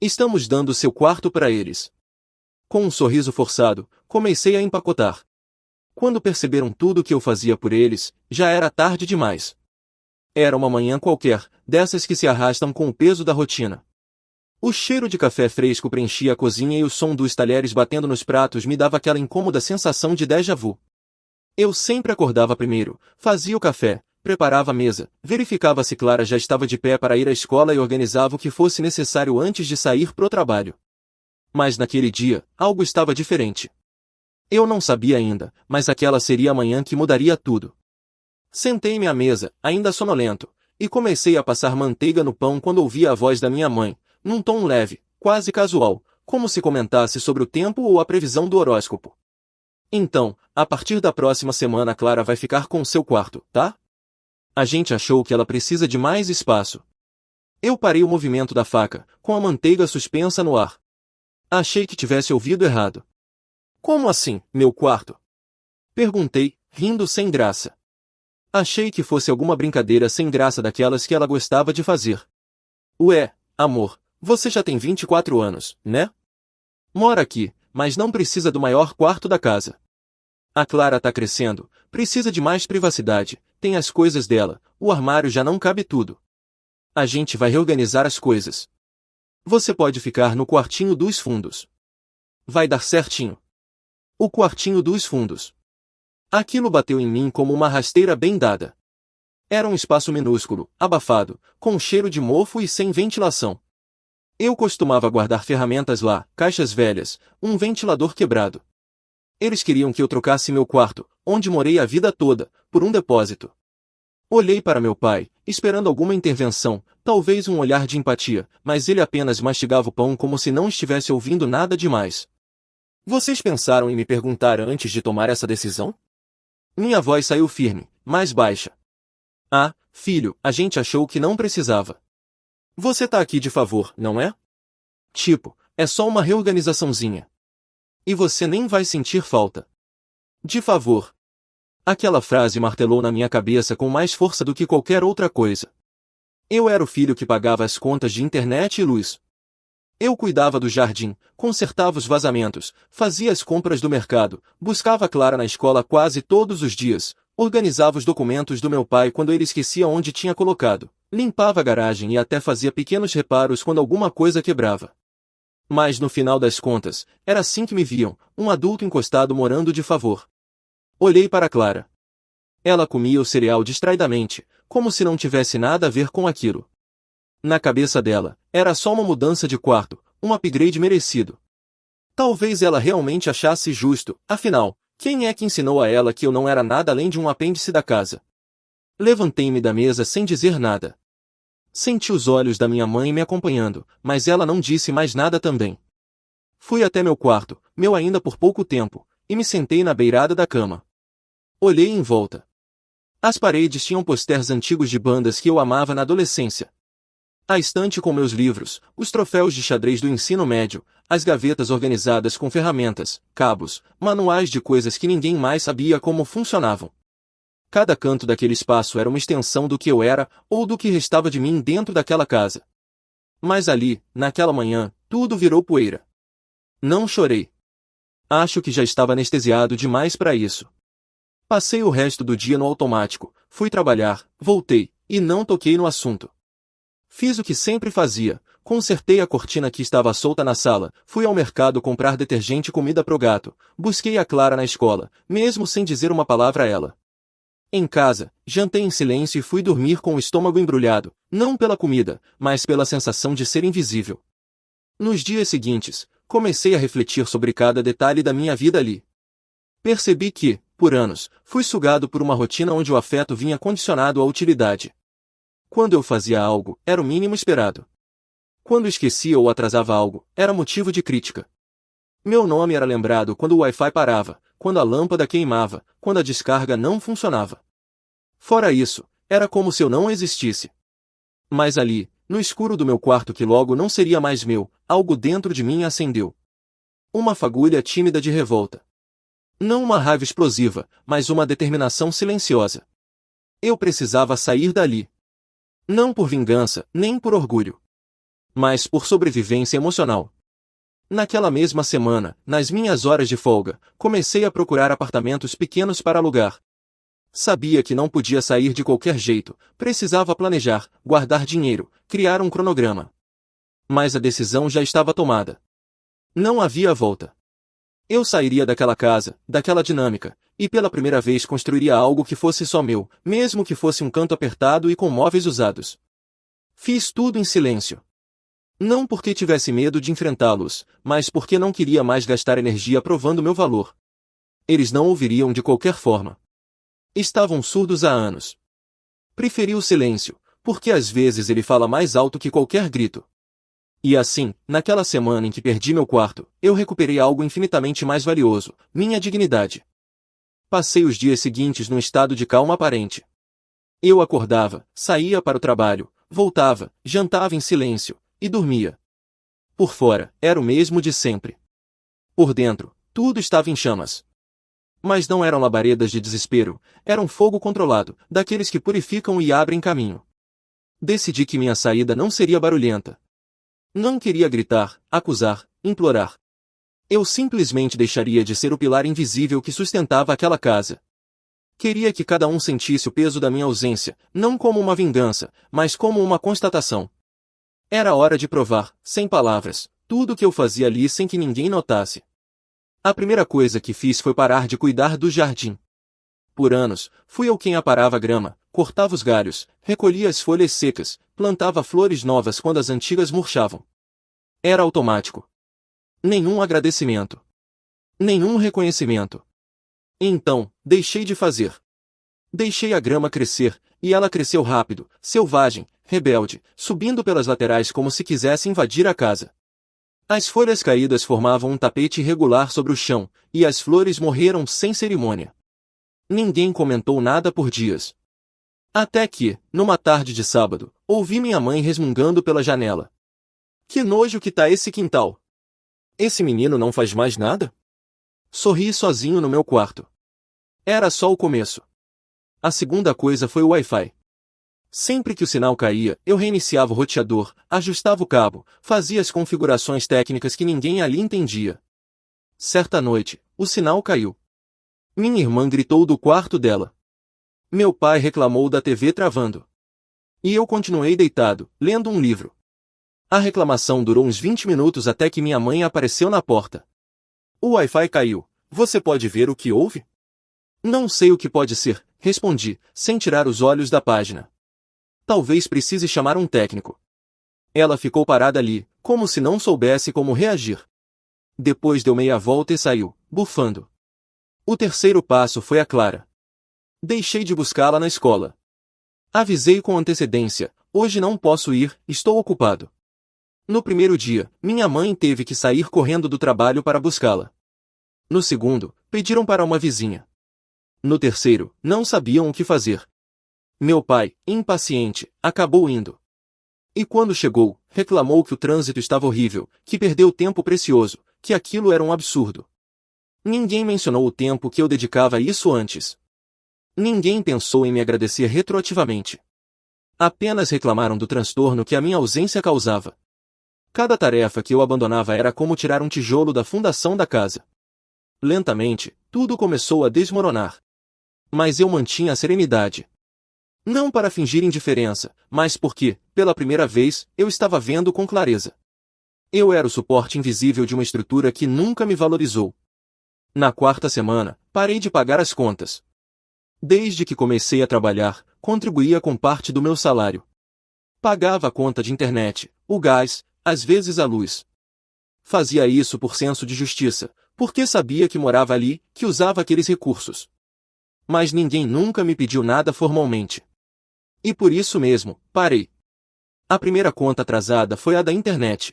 Estamos dando seu quarto para eles. Com um sorriso forçado, comecei a empacotar. Quando perceberam tudo o que eu fazia por eles, já era tarde demais. Era uma manhã qualquer, dessas que se arrastam com o peso da rotina. O cheiro de café fresco preenchia a cozinha e o som dos talheres batendo nos pratos me dava aquela incômoda sensação de déjà vu. Eu sempre acordava primeiro, fazia o café, preparava a mesa, verificava se Clara já estava de pé para ir à escola e organizava o que fosse necessário antes de sair pro trabalho. Mas naquele dia, algo estava diferente. Eu não sabia ainda, mas aquela seria a manhã que mudaria tudo. Sentei-me à mesa, ainda sonolento, e comecei a passar manteiga no pão quando ouvi a voz da minha mãe, num tom leve, quase casual, como se comentasse sobre o tempo ou a previsão do horóscopo. Então, a partir da próxima semana Clara vai ficar com seu quarto, tá? A gente achou que ela precisa de mais espaço. Eu parei o movimento da faca, com a manteiga suspensa no ar. Achei que tivesse ouvido errado. Como assim, meu quarto? Perguntei, rindo sem graça. Achei que fosse alguma brincadeira sem graça daquelas que ela gostava de fazer. Ué, amor, você já tem 24 anos, né? Mora aqui, mas não precisa do maior quarto da casa. A Clara tá crescendo, precisa de mais privacidade, tem as coisas dela, o armário já não cabe tudo. A gente vai reorganizar as coisas. Você pode ficar no quartinho dos fundos. Vai dar certinho. O quartinho dos fundos. Aquilo bateu em mim como uma rasteira bem dada. Era um espaço minúsculo, abafado, com cheiro de mofo e sem ventilação. Eu costumava guardar ferramentas lá, caixas velhas, um ventilador quebrado. Eles queriam que eu trocasse meu quarto, onde morei a vida toda, por um depósito. Olhei para meu pai, esperando alguma intervenção, talvez um olhar de empatia, mas ele apenas mastigava o pão como se não estivesse ouvindo nada demais. Vocês pensaram em me perguntar antes de tomar essa decisão? Minha voz saiu firme, mais baixa. Ah, filho, a gente achou que não precisava. Você tá aqui de favor, não é? Tipo, é só uma reorganizaçãozinha. E você nem vai sentir falta. De favor. Aquela frase martelou na minha cabeça com mais força do que qualquer outra coisa. Eu era o filho que pagava as contas de internet e luz. Eu cuidava do jardim, consertava os vazamentos, fazia as compras do mercado, buscava Clara na escola quase todos os dias, organizava os documentos do meu pai quando ele esquecia onde tinha colocado, limpava a garagem e até fazia pequenos reparos quando alguma coisa quebrava. Mas no final das contas, era assim que me viam, um adulto encostado morando de favor. Olhei para Clara. Ela comia o cereal distraidamente, como se não tivesse nada a ver com aquilo. Na cabeça dela, era só uma mudança de quarto, um upgrade merecido. Talvez ela realmente achasse justo, afinal, quem é que ensinou a ela que eu não era nada além de um apêndice da casa? Levantei-me da mesa sem dizer nada. Senti os olhos da minha mãe me acompanhando, mas ela não disse mais nada também. Fui até meu quarto, meu ainda por pouco tempo, e me sentei na beirada da cama. Olhei em volta. As paredes tinham posters antigos de bandas que eu amava na adolescência. A estante com meus livros, os troféus de xadrez do ensino médio, as gavetas organizadas com ferramentas, cabos, manuais de coisas que ninguém mais sabia como funcionavam. Cada canto daquele espaço era uma extensão do que eu era, ou do que restava de mim dentro daquela casa. Mas ali, naquela manhã, tudo virou poeira. Não chorei. Acho que já estava anestesiado demais para isso. Passei o resto do dia no automático, fui trabalhar, voltei, e não toquei no assunto. Fiz o que sempre fazia, consertei a cortina que estava solta na sala, fui ao mercado comprar detergente e comida pro gato, busquei a Clara na escola, mesmo sem dizer uma palavra a ela. Em casa, jantei em silêncio e fui dormir com o estômago embrulhado, não pela comida, mas pela sensação de ser invisível. Nos dias seguintes, comecei a refletir sobre cada detalhe da minha vida ali. Percebi que, por anos, fui sugado por uma rotina onde o afeto vinha condicionado à utilidade. Quando eu fazia algo, era o mínimo esperado. Quando esquecia ou atrasava algo, era motivo de crítica. Meu nome era lembrado quando o Wi-Fi parava, quando a lâmpada queimava, quando a descarga não funcionava. Fora isso, era como se eu não existisse. Mas ali, no escuro do meu quarto que logo não seria mais meu, algo dentro de mim acendeu. Uma fagulha tímida de revolta. Não uma raiva explosiva, mas uma determinação silenciosa. Eu precisava sair dali. Não por vingança, nem por orgulho. mas por sobrevivência emocional. Naquela mesma semana, nas minhas horas de folga, comecei a procurar apartamentos pequenos para alugar. Sabia que não podia sair de qualquer jeito, precisava planejar, guardar dinheiro, criar um cronograma. Mas a decisão já estava tomada. Não havia volta. Eu sairia daquela casa, daquela dinâmica, e pela primeira vez construiria algo que fosse só meu, mesmo que fosse um canto apertado e com móveis usados. Fiz tudo em silêncio. Não porque tivesse medo de enfrentá-los, mas porque não queria mais gastar energia provando meu valor. Eles não ouviriam de qualquer forma. Estavam surdos há anos. Preferi o silêncio, porque às vezes ele fala mais alto que qualquer grito. E assim, naquela semana em que perdi meu quarto, eu recuperei algo infinitamente mais valioso, minha dignidade. Passei os dias seguintes num estado de calma aparente. Eu acordava, saía para o trabalho, voltava, jantava em silêncio, e dormia. Por fora, era o mesmo de sempre. Por dentro, tudo estava em chamas. Mas não eram labaredas de desespero, era um fogo controlado, daqueles que purificam e abrem caminho. Decidi que minha saída não seria barulhenta. Não queria gritar, acusar, implorar. Eu simplesmente deixaria de ser o pilar invisível que sustentava aquela casa. Queria que cada um sentisse o peso da minha ausência, não como uma vingança, mas como uma constatação. Era hora de provar, sem palavras, tudo o que eu fazia ali sem que ninguém notasse. A primeira coisa que fiz foi parar de cuidar do jardim. Por anos, fui eu quem aparava a grama, cortava os galhos, recolhia as folhas secas, plantava flores novas quando as antigas murchavam. Era automático. Nenhum agradecimento. Nenhum reconhecimento. Então, deixei de fazer. Deixei a grama crescer, e ela cresceu rápido, selvagem, rebelde, subindo pelas laterais como se quisesse invadir a casa. As folhas caídas formavam um tapete irregular sobre o chão, e as flores morreram sem cerimônia. Ninguém comentou nada por dias. Até que, numa tarde de sábado, ouvi minha mãe resmungando pela janela. Que nojo que tá esse quintal! Esse menino não faz mais nada? Sorri sozinho no meu quarto. Era só o começo. A segunda coisa foi o Wi-Fi. Sempre que o sinal caía, eu reiniciava o roteador, ajustava o cabo, fazia as configurações técnicas que ninguém ali entendia. Certa noite, o sinal caiu. Minha irmã gritou do quarto dela. Meu pai reclamou da TV travando. E eu continuei deitado, lendo um livro. A reclamação durou uns 20 minutos até que minha mãe apareceu na porta. O Wi-Fi caiu. Você pode ver o que houve? Não sei o que pode ser, respondi, sem tirar os olhos da página. Talvez precise chamar um técnico. Ela ficou parada ali, como se não soubesse como reagir. Depois deu meia volta e saiu, bufando. O terceiro passo foi a Clara. Deixei de buscá-la na escola. Avisei com antecedência, hoje não posso ir, estou ocupado. No primeiro dia, minha mãe teve que sair correndo do trabalho para buscá-la. No segundo, pediram para uma vizinha. No terceiro, não sabiam o que fazer. Meu pai, impaciente, acabou indo. E quando chegou, reclamou que o trânsito estava horrível, que perdeu tempo precioso, que aquilo era um absurdo. Ninguém mencionou o tempo que eu dedicava a isso antes. Ninguém pensou em me agradecer retroativamente. Apenas reclamaram do transtorno que a minha ausência causava. Cada tarefa que eu abandonava era como tirar um tijolo da fundação da casa. Lentamente, tudo começou a desmoronar. Mas eu mantinha a serenidade. Não para fingir indiferença, mas porque, pela primeira vez, eu estava vendo com clareza. Eu era o suporte invisível de uma estrutura que nunca me valorizou. Na quarta semana, parei de pagar as contas. Desde que comecei a trabalhar, contribuía com parte do meu salário. Pagava a conta de internet, o gás, às vezes a luz. Fazia isso por senso de justiça, porque sabia que morava ali, que usava aqueles recursos. Mas ninguém nunca me pediu nada formalmente. E por isso mesmo, parei. A primeira conta atrasada foi a da internet.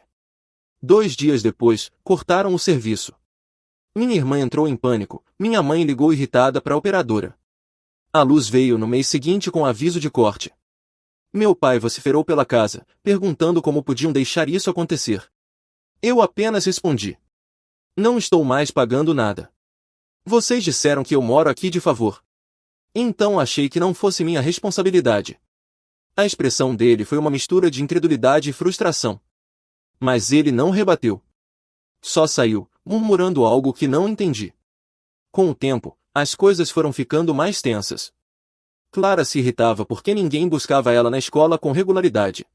2 dias depois, cortaram o serviço. Minha irmã entrou em pânico, minha mãe ligou irritada para a operadora. A luz veio no mês seguinte com aviso de corte. Meu pai vociferou pela casa, perguntando como podiam deixar isso acontecer. Eu apenas respondi. Não estou mais pagando nada. Vocês disseram que eu moro aqui de favor. Então achei que não fosse minha responsabilidade. A expressão dele foi uma mistura de incredulidade e frustração. Mas ele não rebateu. Só saiu, murmurando algo que não entendi. Com o tempo, as coisas foram ficando mais tensas. Clara se irritava porque ninguém buscava ela na escola com regularidade.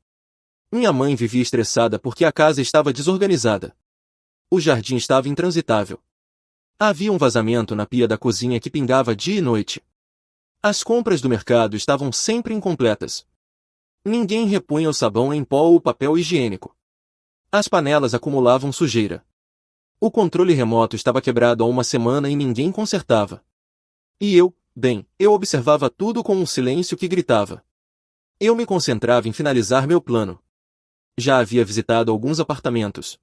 Minha mãe vivia estressada porque a casa estava desorganizada. O jardim estava intransitável. Havia um vazamento na pia da cozinha que pingava dia e noite. As compras do mercado estavam sempre incompletas. Ninguém repunha o sabão em pó ou o papel higiênico. As panelas acumulavam sujeira. O controle remoto estava quebrado há uma semana e ninguém consertava. E eu observava tudo com um silêncio que gritava. Eu me concentrava em finalizar meu plano. Já havia visitado alguns apartamentos.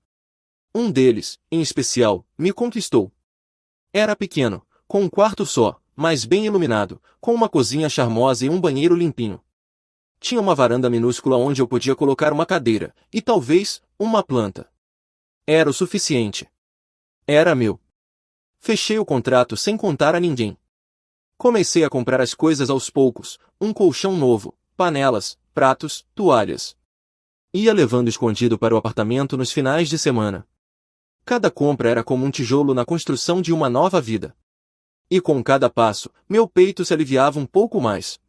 Um deles, em especial, me conquistou. Era pequeno, com um quarto só, mas bem iluminado, com uma cozinha charmosa e um banheiro limpinho. Tinha uma varanda minúscula onde eu podia colocar uma cadeira, e talvez, uma planta. Era o suficiente. Era meu. Fechei o contrato sem contar a ninguém. Comecei a comprar as coisas aos poucos, um colchão novo, panelas, pratos, toalhas. Ia levando escondido para o apartamento nos finais de semana. Cada compra era como um tijolo na construção de uma nova vida. E com cada passo, meu peito se aliviava um pouco mais.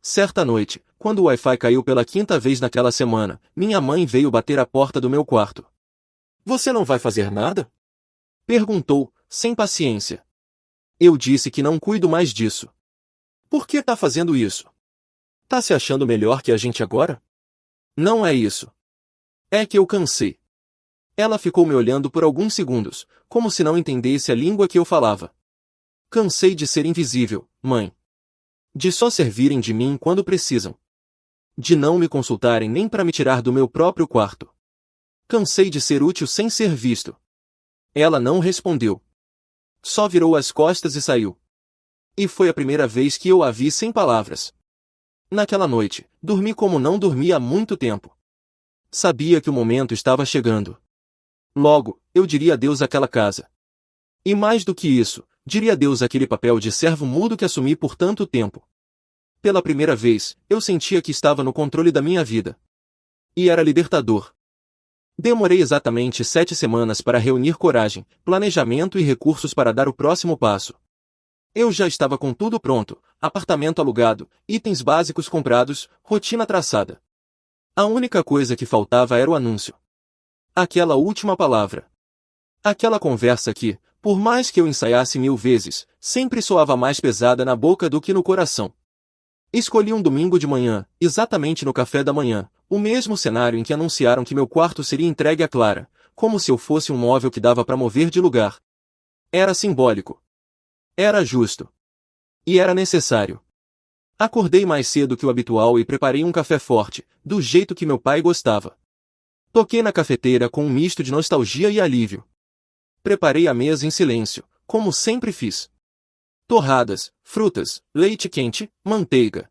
Certa noite, quando o Wi-Fi caiu pela 5ª vez naquela semana, minha mãe veio bater à porta do meu quarto. "Você não vai fazer nada?" perguntou, sem paciência. Eu disse que não cuido mais disso. "Por que tá fazendo isso? Tá se achando melhor que a gente agora?" "Não é isso. É que eu cansei." Ela ficou me olhando por alguns segundos, como se não entendesse a língua que eu falava. "Cansei de ser invisível, mãe. De só servirem de mim quando precisam. De não me consultarem nem para me tirar do meu próprio quarto. Cansei de ser útil sem ser visto." Ela não respondeu. Só virou as costas e saiu. E foi a primeira vez que eu a vi sem palavras. Naquela noite, dormi como não dormia há muito tempo. Sabia que o momento estava chegando. Logo, eu diria adeus àquela casa. E mais do que isso, diria adeus àquele papel de servo mudo que assumi por tanto tempo. Pela primeira vez, eu sentia que estava no controle da minha vida. E era libertador. Demorei exatamente 7 semanas para reunir coragem, planejamento e recursos para dar o próximo passo. Eu já estava com tudo pronto, apartamento alugado, itens básicos comprados, rotina traçada. A única coisa que faltava era o anúncio. Aquela última palavra. Aquela conversa que, por mais que eu ensaiasse 1000 vezes, sempre soava mais pesada na boca do que no coração. Escolhi um domingo de manhã, exatamente no café da manhã, o mesmo cenário em que anunciaram que meu quarto seria entregue a Clara, como se eu fosse um móvel que dava para mover de lugar. Era simbólico. Era justo. E era necessário. Acordei mais cedo que o habitual e preparei um café forte, do jeito que meu pai gostava. Toquei na cafeteira com um misto de nostalgia e alívio. Preparei a mesa em silêncio, como sempre fiz. Torradas, frutas, leite quente, manteiga.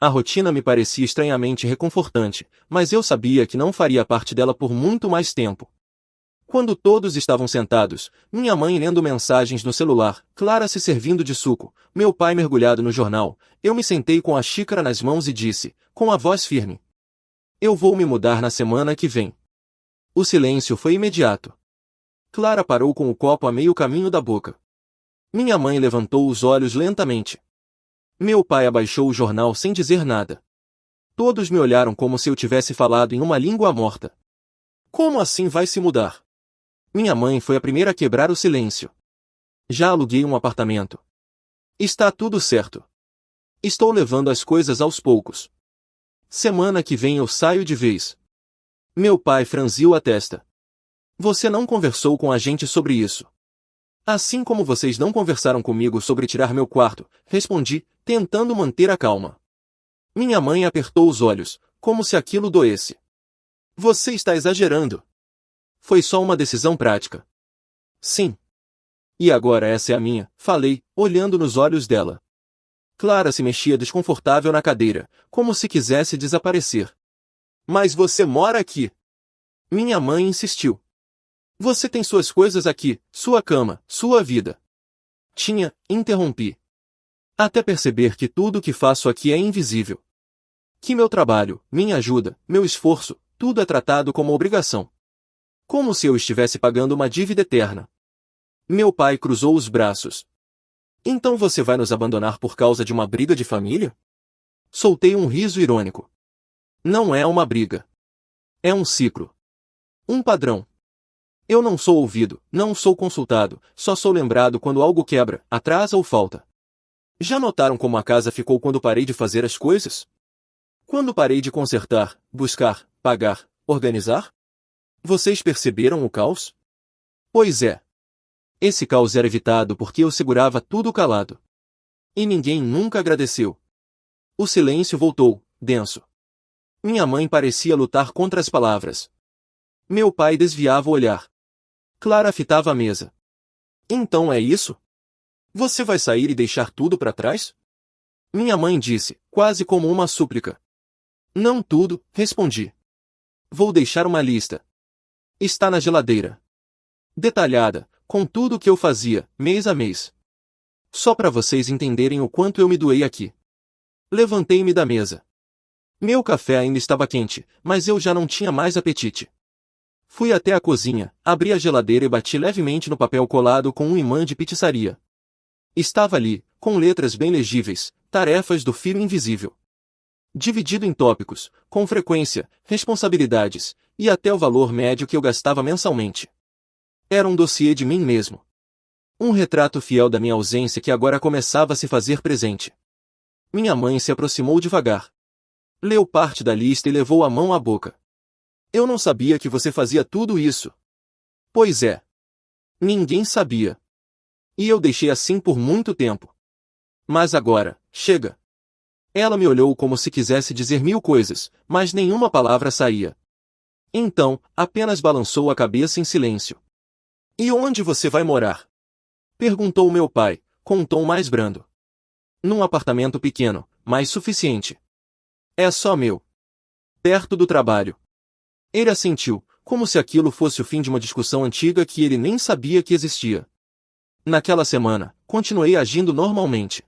A rotina me parecia estranhamente reconfortante, mas eu sabia que não faria parte dela por muito mais tempo. Quando todos estavam sentados, minha mãe lendo mensagens no celular, Clara se servindo de suco, meu pai mergulhado no jornal, eu me sentei com a xícara nas mãos e disse, com a voz firme: "Eu vou me mudar na semana que vem." O silêncio foi imediato. Clara parou com o copo a meio caminho da boca. Minha mãe levantou os olhos lentamente. Meu pai abaixou o jornal sem dizer nada. Todos me olharam como se eu tivesse falado em uma língua morta. "Como assim vai se mudar?" Minha mãe foi a primeira a quebrar o silêncio. "Já aluguei um apartamento. Está tudo certo. Estou levando as coisas aos poucos. Semana que vem eu saio de vez." Meu pai franziu a testa. "Você não conversou com a gente sobre isso." "Assim como vocês não conversaram comigo sobre tirar meu quarto", respondi, tentando manter a calma. Minha mãe apertou os olhos, como se aquilo doesse. "Você está exagerando. Foi só uma decisão prática." "Sim. E agora essa é a minha", falei, olhando nos olhos dela. Clara se mexia desconfortável na cadeira, como se quisesse desaparecer. "Mas você mora aqui." Minha mãe insistiu. "Você tem suas coisas aqui, sua cama, sua vida." Interrompi. "Até perceber que tudo o que faço aqui é invisível. Que meu trabalho, minha ajuda, meu esforço, tudo é tratado como obrigação. Como se eu estivesse pagando uma dívida eterna. Meu pai cruzou os braços. Então você vai nos abandonar por causa de uma briga de família? Soltei um riso irônico. Não é uma briga. É um ciclo. Um padrão. Eu não sou ouvido, não sou consultado, só sou lembrado quando algo quebra, atrasa ou falta. Já notaram como a casa ficou quando parei de fazer as coisas? Quando parei de consertar, buscar, pagar, organizar? Vocês perceberam o caos? Pois é. Esse caos era evitado porque eu segurava tudo calado. E ninguém nunca agradeceu. O silêncio voltou, denso. Minha mãe parecia lutar contra as palavras. Meu pai desviava o olhar. Clara fitava a mesa. Então é isso? Você vai sair e deixar tudo para trás? Minha mãe disse, quase como uma súplica. Não tudo, respondi. Vou deixar uma lista. Está na geladeira. Detalhada, com tudo o que eu fazia, mês a mês. Só para vocês entenderem o quanto eu me doei aqui. Levantei-me da mesa. Meu café ainda estava quente, mas eu já não tinha mais apetite. Fui até a cozinha, abri a geladeira e bati levemente no papel colado com um imã de pizzaria. Estava ali, com letras bem legíveis, tarefas do filho invisível. Dividido em tópicos, com frequência, responsabilidades, e até o valor médio que eu gastava mensalmente. Era um dossiê de mim mesmo. Um retrato fiel da minha ausência que agora começava a se fazer presente. Minha mãe se aproximou devagar. Leu parte da lista e levou a mão à boca. Eu não sabia que você fazia tudo isso. Pois é. Ninguém sabia. E eu deixei assim por muito tempo. Mas agora, chega. Ela me olhou como se quisesse dizer mil coisas, mas nenhuma palavra saía. Então, apenas balançou a cabeça em silêncio. E onde você vai morar? Perguntou meu pai, com um tom mais brando. Num apartamento pequeno, mas suficiente. É só meu. Perto do trabalho. Ele assentiu, como se aquilo fosse o fim de uma discussão antiga que ele nem sabia que existia. Naquela semana, continuei agindo normalmente.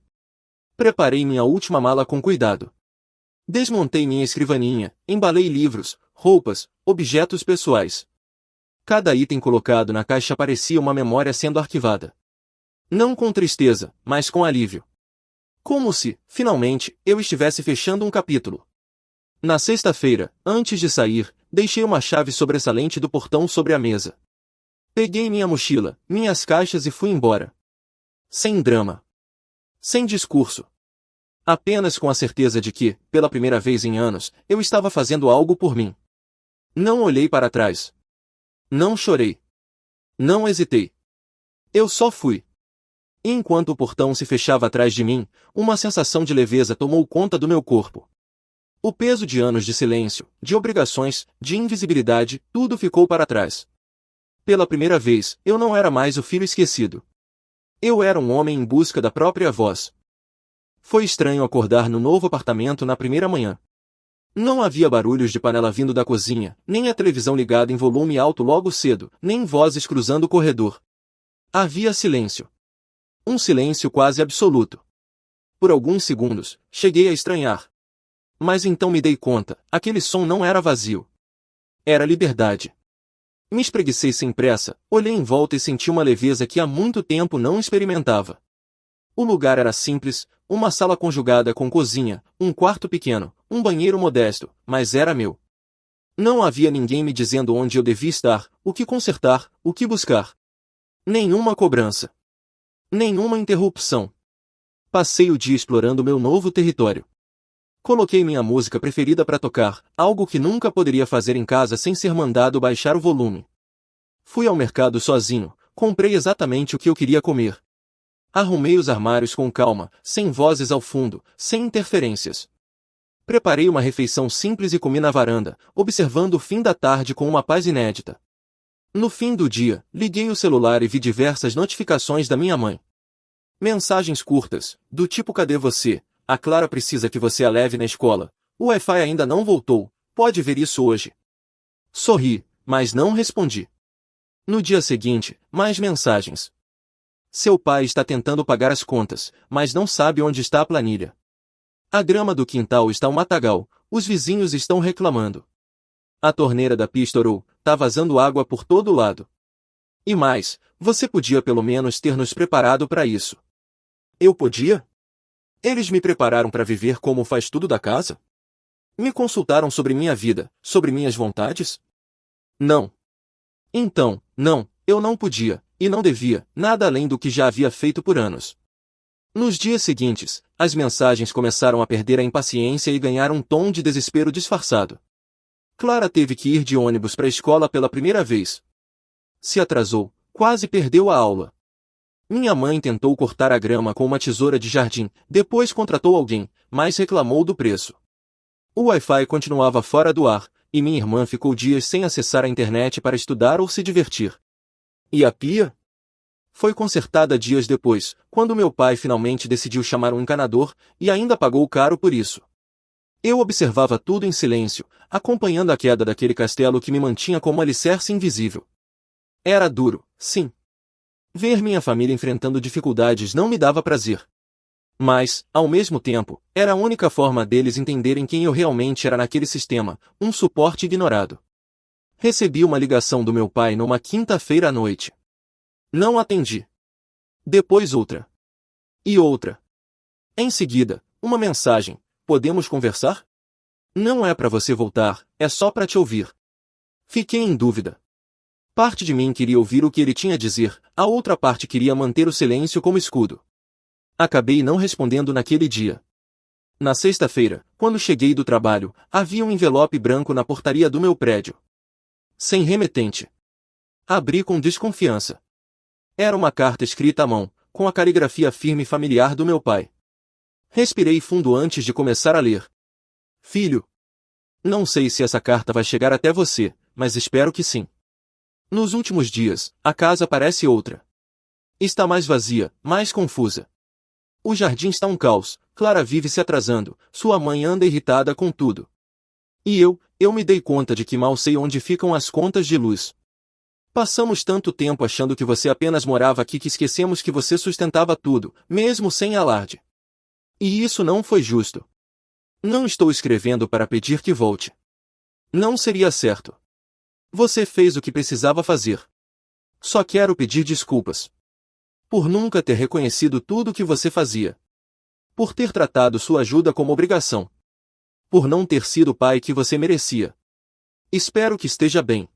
Preparei minha última mala com cuidado. Desmontei minha escrivaninha, embalei livros, roupas, objetos pessoais. Cada item colocado na caixa parecia uma memória sendo arquivada. Não com tristeza, mas com alívio. Como se, finalmente, eu estivesse fechando um capítulo. Na sexta-feira, antes de sair, deixei uma chave sobressalente do portão sobre a mesa. Peguei minha mochila, minhas caixas e fui embora. Sem drama. Sem discurso. Apenas com a certeza de que, pela primeira vez em anos, eu estava fazendo algo por mim. Não olhei para trás. Não chorei. Não hesitei. Eu só fui. E enquanto o portão se fechava atrás de mim, uma sensação de leveza tomou conta do meu corpo. O peso de anos de silêncio, de obrigações, de invisibilidade, tudo ficou para trás. Pela primeira vez, eu não era mais o filho esquecido. Eu era um homem em busca da própria voz. Foi estranho acordar no novo apartamento na primeira manhã. Não havia barulhos de panela vindo da cozinha, nem a televisão ligada em volume alto logo cedo, nem vozes cruzando o corredor. Havia silêncio. Um silêncio quase absoluto. Por alguns segundos, cheguei a estranhar. Mas então me dei conta, aquele som não era vazio. Era liberdade. Me espreguicei sem pressa, olhei em volta e senti uma leveza que há muito tempo não experimentava. O lugar era simples, uma sala conjugada com cozinha, um quarto pequeno, um banheiro modesto, mas era meu. Não havia ninguém me dizendo onde eu devia estar, o que consertar, o que buscar. Nenhuma cobrança. Nenhuma interrupção. Passei o dia explorando meu novo território. Coloquei minha música preferida para tocar, algo que nunca poderia fazer em casa sem ser mandado baixar o volume. Fui ao mercado sozinho, comprei exatamente o que eu queria comer. Arrumei os armários com calma, sem vozes ao fundo, sem interferências. Preparei uma refeição simples e comi na varanda, observando o fim da tarde com uma paz inédita. No fim do dia, liguei o celular e vi diversas notificações da minha mãe. Mensagens curtas, do tipo cadê você? A Clara precisa que você a leve na escola. O Wi-Fi ainda não voltou, pode ver isso hoje. Sorri, mas não respondi. No dia seguinte, mais mensagens. Seu pai está tentando pagar as contas, mas não sabe onde está a planilha. A grama do quintal está um matagal, os vizinhos estão reclamando. A torneira da pia estourou, tá vazando água por todo lado. E mais, você podia pelo menos ter nos preparado para isso. Eu podia? Eles me prepararam para viver como faz tudo da casa? Me consultaram sobre minha vida, sobre minhas vontades? Não. Então, não, eu não podia, e não devia, nada além do que já havia feito por anos. Nos dias seguintes, as mensagens começaram a perder a impaciência e ganhar um tom de desespero disfarçado. Clara teve que ir de ônibus para a escola pela primeira vez. Se atrasou, quase perdeu a aula. Minha mãe tentou cortar a grama com uma tesoura de jardim, depois contratou alguém, mas reclamou do preço. O Wi-Fi continuava fora do ar, e minha irmã ficou dias sem acessar a internet para estudar ou se divertir. E a pia? Foi consertada dias depois, quando meu pai finalmente decidiu chamar um encanador, e ainda pagou caro por isso. Eu observava tudo em silêncio, acompanhando a queda daquele castelo que me mantinha como alicerce invisível. Era duro, sim. Ver minha família enfrentando dificuldades não me dava prazer. Mas, ao mesmo tempo, era a única forma deles entenderem quem eu realmente era naquele sistema, um suporte ignorado. Recebi uma ligação do meu pai numa quinta-feira à noite. Não atendi. Depois outra. E outra. Em seguida, uma mensagem: podemos conversar? Não é para você voltar, é só para te ouvir. Fiquei em dúvida. Parte de mim queria ouvir o que ele tinha a dizer, a outra parte queria manter o silêncio como escudo. Acabei não respondendo naquele dia. Na sexta-feira, quando cheguei do trabalho, havia um envelope branco na portaria do meu prédio. Sem remetente. Abri com desconfiança. Era uma carta escrita à mão, com a caligrafia firme e familiar do meu pai. Respirei fundo antes de começar a ler. Filho. Não sei se essa carta vai chegar até você, mas espero que sim. Nos últimos dias, a casa parece outra. Está mais vazia, mais confusa. O jardim está um caos, Clara vive se atrasando, sua mãe anda irritada com tudo. E eu me dei conta de que mal sei onde ficam as contas de luz. Passamos tanto tempo achando que você apenas morava aqui que esquecemos que você sustentava tudo, mesmo sem alarde. E isso não foi justo. Não estou escrevendo para pedir que volte. Não seria certo. Você fez o que precisava fazer. Só quero pedir desculpas. Por nunca ter reconhecido tudo o que você fazia. Por ter tratado sua ajuda como obrigação. Por não ter sido o pai que você merecia. Espero que esteja bem.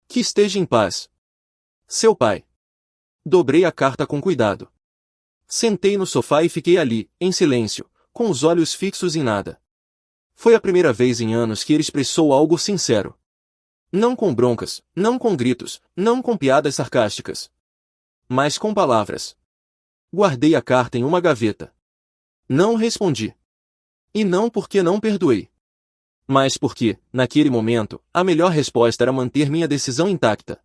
Que esteja em paz. Seu pai. Dobrei a carta com cuidado. Sentei no sofá e fiquei ali, em silêncio, com os olhos fixos em nada. Foi a primeira vez em anos que ele expressou algo sincero. Não com broncas, não com gritos, não com piadas sarcásticas. Mas com palavras. Guardei a carta em uma gaveta. Não respondi. E não porque não perdoei. Mas porque, naquele momento, a melhor resposta era manter minha decisão intacta.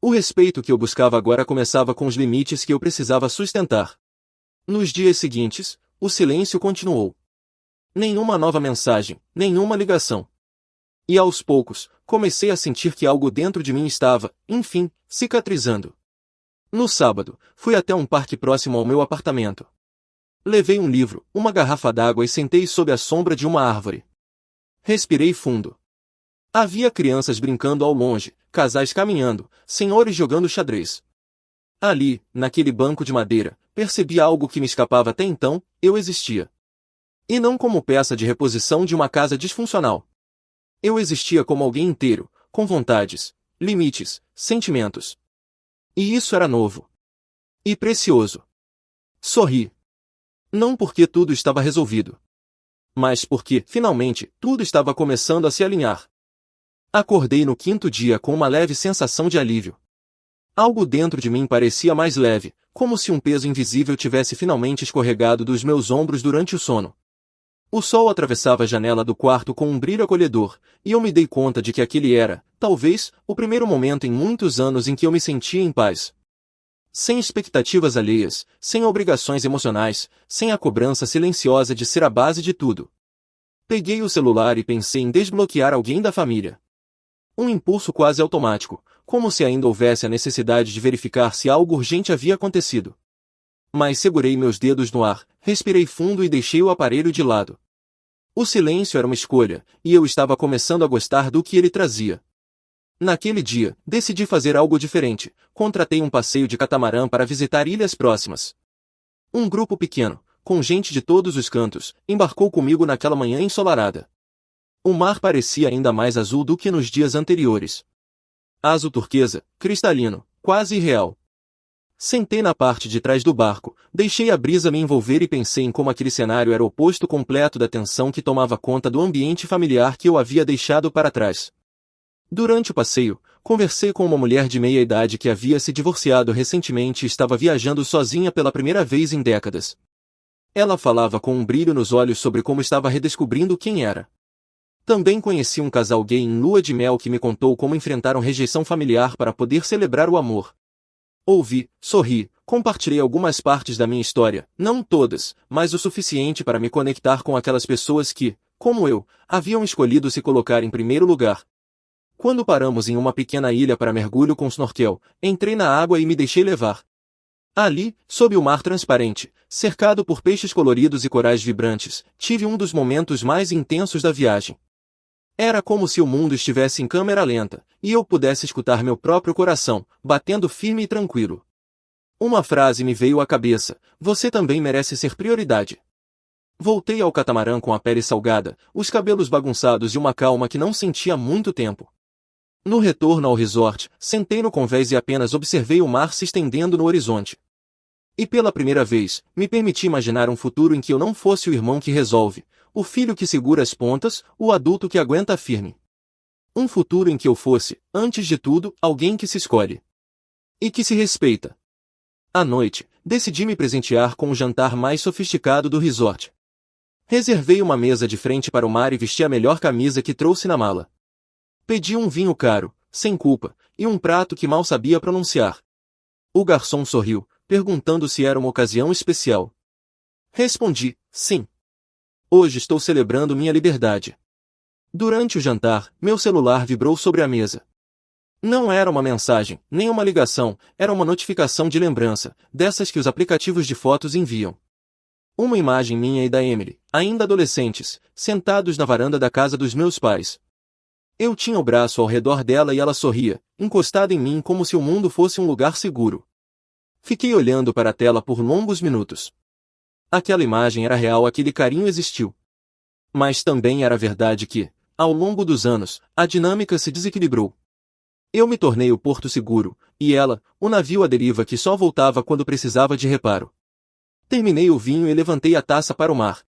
O respeito que eu buscava agora começava com os limites que eu precisava sustentar. Nos dias seguintes, o silêncio continuou. Nenhuma nova mensagem, nenhuma ligação. E aos poucos, comecei a sentir que algo dentro de mim estava, enfim, cicatrizando. No sábado, fui até um parque próximo ao meu apartamento. Levei um livro, uma garrafa d'água e sentei sob a sombra de uma árvore. Respirei fundo. Havia crianças brincando ao longe, casais caminhando, senhores jogando xadrez. Ali, naquele banco de madeira, percebi algo que me escapava até então: eu existia. E não como peça de reposição de uma casa disfuncional. Eu existia como alguém inteiro, com vontades, limites, sentimentos. E isso era novo. E precioso. Sorri. Não porque tudo estava resolvido. Mas porque, finalmente, tudo estava começando a se alinhar. Acordei no quinto dia com uma leve sensação de alívio. Algo dentro de mim parecia mais leve, como se um peso invisível tivesse finalmente escorregado dos meus ombros durante o sono. O sol atravessava a janela do quarto com um brilho acolhedor, e eu me dei conta de que aquele era, talvez, o primeiro momento em muitos anos em que eu me sentia em paz. Sem expectativas alheias, sem obrigações emocionais, sem a cobrança silenciosa de ser a base de tudo. Peguei o celular e pensei em desbloquear alguém da família. Um impulso quase automático, como se ainda houvesse a necessidade de verificar se algo urgente havia acontecido. Mas segurei meus dedos no ar, respirei fundo e deixei o aparelho de lado. O silêncio era uma escolha, e eu estava começando a gostar do que ele trazia. Naquele dia, decidi fazer algo diferente. Contratei um passeio de catamarã para visitar ilhas próximas. Um grupo pequeno, com gente de todos os cantos, embarcou comigo naquela manhã ensolarada. O mar parecia ainda mais azul do que nos dias anteriores. Azul turquesa, cristalino, quase irreal. Sentei na parte de trás do barco, deixei a brisa me envolver e pensei em como aquele cenário era o oposto completo da tensão que tomava conta do ambiente familiar que eu havia deixado para trás. Durante o passeio, conversei com uma mulher de meia idade que havia se divorciado recentemente e estava viajando sozinha pela primeira vez em décadas. Ela falava com um brilho nos olhos sobre como estava redescobrindo quem era. Também conheci um casal gay em lua de mel que me contou como enfrentaram rejeição familiar para poder celebrar o amor. Ouvi, sorri, compartilhei algumas partes da minha história, não todas, mas o suficiente para me conectar com aquelas pessoas que, como eu, haviam escolhido se colocar em primeiro lugar. Quando paramos em uma pequena ilha para mergulho com snorkel, entrei na água e me deixei levar. Ali, sob o mar transparente, cercado por peixes coloridos e corais vibrantes, tive um dos momentos mais intensos da viagem. Era como se o mundo estivesse em câmera lenta, e eu pudesse escutar meu próprio coração, batendo firme e tranquilo. Uma frase me veio à cabeça: você também merece ser prioridade. Voltei ao catamarã com a pele salgada, os cabelos bagunçados e uma calma que não sentia há muito tempo. No retorno ao resort, sentei no convés e apenas observei o mar se estendendo no horizonte. E pela primeira vez, me permiti imaginar um futuro em que eu não fosse o irmão que resolve, o filho que segura as pontas, o adulto que aguenta firme. Um futuro em que eu fosse, antes de tudo, alguém que se escolhe. E que se respeita. À noite, decidi me presentear com o jantar mais sofisticado do resort. Reservei uma mesa de frente para o mar e vesti a melhor camisa que trouxe na mala. Pedi um vinho caro, sem culpa, e um prato que mal sabia pronunciar. O garçom sorriu, perguntando se era uma ocasião especial. Respondi, sim. Hoje estou celebrando minha liberdade. Durante o jantar, meu celular vibrou sobre a mesa. Não era uma mensagem, nem uma ligação, era uma notificação de lembrança, dessas que os aplicativos de fotos enviam. Uma imagem minha e da Emily, ainda adolescentes, sentados na varanda da casa dos meus pais. Eu tinha o braço ao redor dela e ela sorria, encostada em mim como se o mundo fosse um lugar seguro. Fiquei olhando para a tela por longos minutos. Aquela imagem era real, aquele carinho existiu. Mas também era verdade que, ao longo dos anos, a dinâmica se desequilibrou. Eu me tornei o porto seguro, e ela, o navio à deriva que só voltava quando precisava de reparo. Terminei o vinho e levantei a taça para o mar.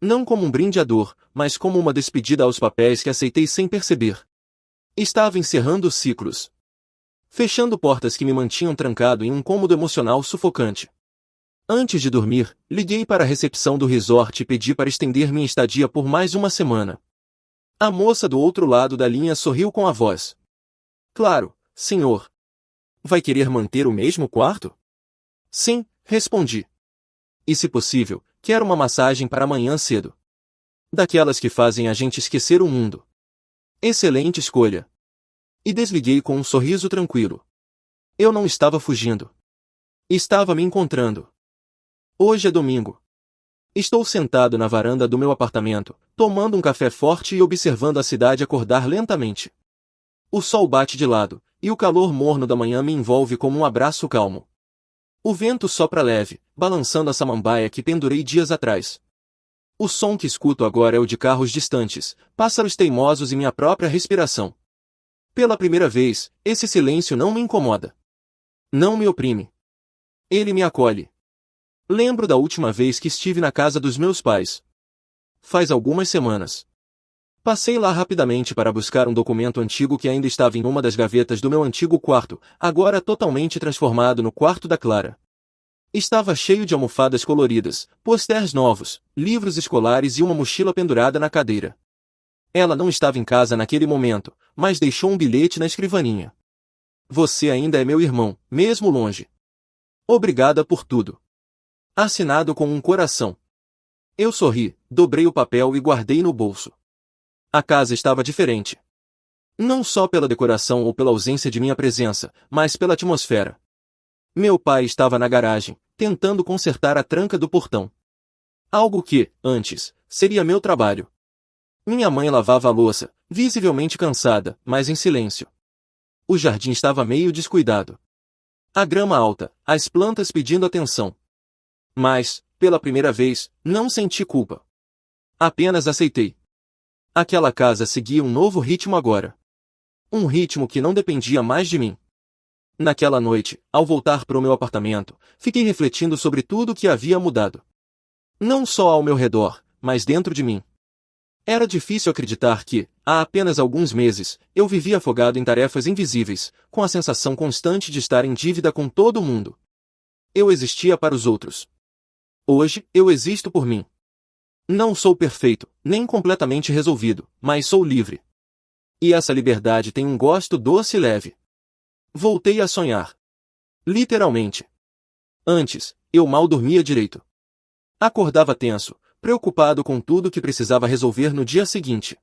Não como um brinde à dor, mas como uma despedida aos papéis que aceitei sem perceber. Estava encerrando ciclos. Fechando portas que me mantinham trancado em um cômodo emocional sufocante. Antes de dormir, liguei para a recepção do resort e pedi para estender minha estadia por mais uma semana. A moça do outro lado da linha sorriu com a voz. Claro, senhor. Vai querer manter o mesmo quarto? Sim, respondi. E se possível, quero uma massagem para amanhã cedo. Daquelas que fazem a gente esquecer o mundo. Excelente escolha. E desliguei com um sorriso tranquilo. Eu não estava fugindo. Estava me encontrando. Hoje é domingo. Estou sentado na varanda do meu apartamento, tomando um café forte e observando a cidade acordar lentamente. O sol bate de lado, e o calor morno da manhã me envolve como um abraço calmo. O vento sopra leve, balançando a samambaia que pendurei dias atrás. O som que escuto agora é o de carros distantes, pássaros teimosos e minha própria respiração. Pela primeira vez, esse silêncio não me incomoda. Não me oprime. Ele me acolhe. Lembro da última vez que estive na casa dos meus pais. Faz algumas semanas. Passei lá rapidamente para buscar um documento antigo que ainda estava em uma das gavetas do meu antigo quarto, agora totalmente transformado no quarto da Clara. Estava cheio de almofadas coloridas, posters novos, livros escolares e uma mochila pendurada na cadeira. Ela não estava em casa naquele momento, mas deixou um bilhete na escrivaninha. Você ainda é meu irmão, mesmo longe. Obrigada por tudo. Assinado com um coração. Eu sorri, dobrei o papel e guardei no bolso. A casa estava diferente. Não só pela decoração ou pela ausência de minha presença, mas pela atmosfera. Meu pai estava na garagem, tentando consertar a tranca do portão. Algo que, antes, seria meu trabalho. Minha mãe lavava a louça, visivelmente cansada, mas em silêncio. O jardim estava meio descuidado. A grama alta, as plantas pedindo atenção. Mas, pela primeira vez, não senti culpa. Apenas aceitei. Aquela casa seguia um novo ritmo agora. Um ritmo que não dependia mais de mim. Naquela noite, ao voltar para o meu apartamento, fiquei refletindo sobre tudo que havia mudado. Não só ao meu redor, mas dentro de mim. Era difícil acreditar que, há apenas alguns meses, eu vivia afogado em tarefas invisíveis, com a sensação constante de estar em dívida com todo mundo. Eu existia para os outros. Hoje, eu existo por mim. Não sou perfeito, nem completamente resolvido, mas sou livre. E essa liberdade tem um gosto doce e leve. Voltei a sonhar. Literalmente. Antes, eu mal dormia direito. Acordava tenso, preocupado com tudo que precisava resolver no dia seguinte.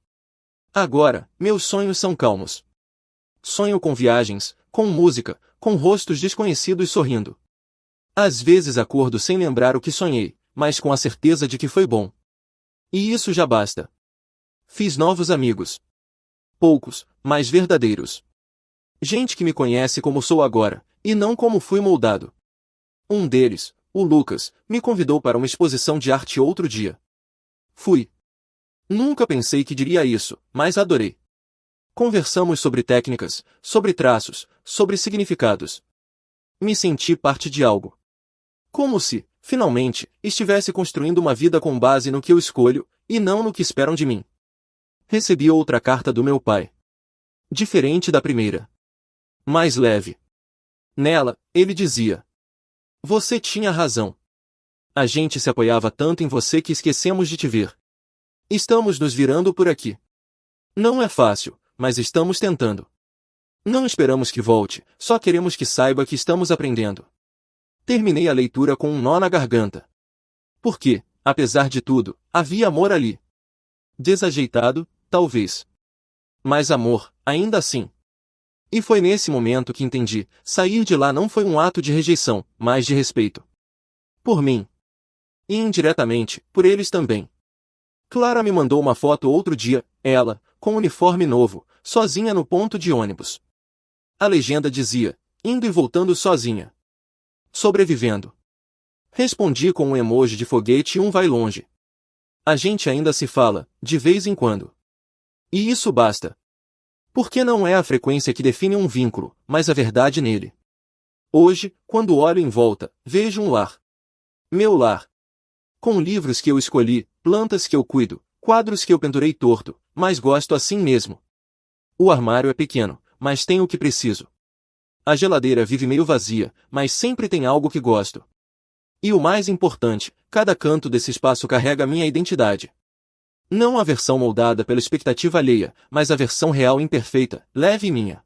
Agora, meus sonhos são calmos. Sonho com viagens, com música, com rostos desconhecidos sorrindo. Às vezes acordo sem lembrar o que sonhei, mas com a certeza de que foi bom. E isso já basta. Fiz novos amigos. Poucos, mas verdadeiros. Gente que me conhece como sou agora, e não como fui moldado. Um deles, o Lucas, me convidou para uma exposição de arte outro dia. Fui. Nunca pensei que diria isso, mas adorei. Conversamos sobre técnicas, sobre traços, sobre significados. Me senti parte de algo. Como se, finalmente, estivesse construindo uma vida com base no que eu escolho, e não no que esperam de mim. Recebi outra carta do meu pai. Diferente da primeira. Mais leve. Nela, ele dizia: você tinha razão. A gente se apoiava tanto em você que esquecemos de te ver. Estamos nos virando por aqui. Não é fácil, mas estamos tentando. Não esperamos que volte, só queremos que saiba que estamos aprendendo. Terminei a leitura com um nó na garganta. Porque, apesar de tudo, havia amor ali. Desajeitado, talvez. Mas amor, ainda assim. E foi nesse momento que entendi, sair de lá não foi um ato de rejeição, mas de respeito. Por mim. E indiretamente, por eles também. Clara me mandou uma foto outro dia, ela, com um uniforme novo, sozinha no ponto de ônibus. A legenda dizia, indo e voltando sozinha. Sobrevivendo. Respondi com um emoji de foguete e um vai longe. A gente ainda se fala, de vez em quando. E isso basta. Porque não é a frequência que define um vínculo, mas a verdade nele. Hoje, quando olho em volta, vejo um lar. Meu lar. Com livros que eu escolhi, plantas que eu cuido, quadros que eu pendurei torto, mas gosto assim mesmo. O armário é pequeno, mas tem o que preciso. A geladeira vive meio vazia, mas sempre tem algo que gosto. E o mais importante, cada canto desse espaço carrega minha identidade. Não a versão moldada pela expectativa alheia, mas a versão real imperfeita, leve e minha.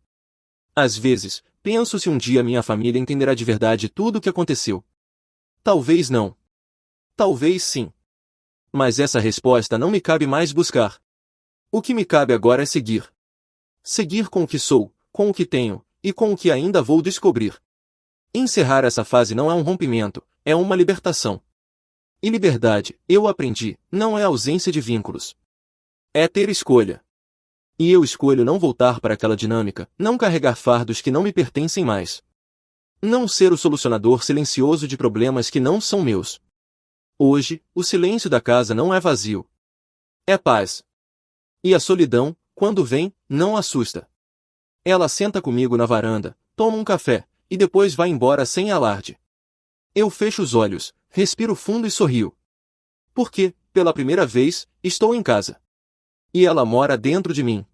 Às vezes, penso se um dia minha família entenderá de verdade tudo o que aconteceu. Talvez não. Talvez sim. Mas essa resposta não me cabe mais buscar. O que me cabe agora é seguir. Seguir com o que sou, com o que tenho, e com o que ainda vou descobrir. Encerrar essa fase não é um rompimento, é uma libertação. E liberdade, eu aprendi, não é ausência de vínculos. É ter escolha. E eu escolho não voltar para aquela dinâmica, não carregar fardos que não me pertencem mais. Não ser o solucionador silencioso de problemas que não são meus. Hoje, o silêncio da casa não é vazio. É paz. E a solidão, quando vem, não assusta. Ela senta comigo na varanda, toma um café, e depois vai embora sem alarde. Eu fecho os olhos, respiro fundo e sorrio. Porque, pela primeira vez, estou em casa. E ela mora dentro de mim.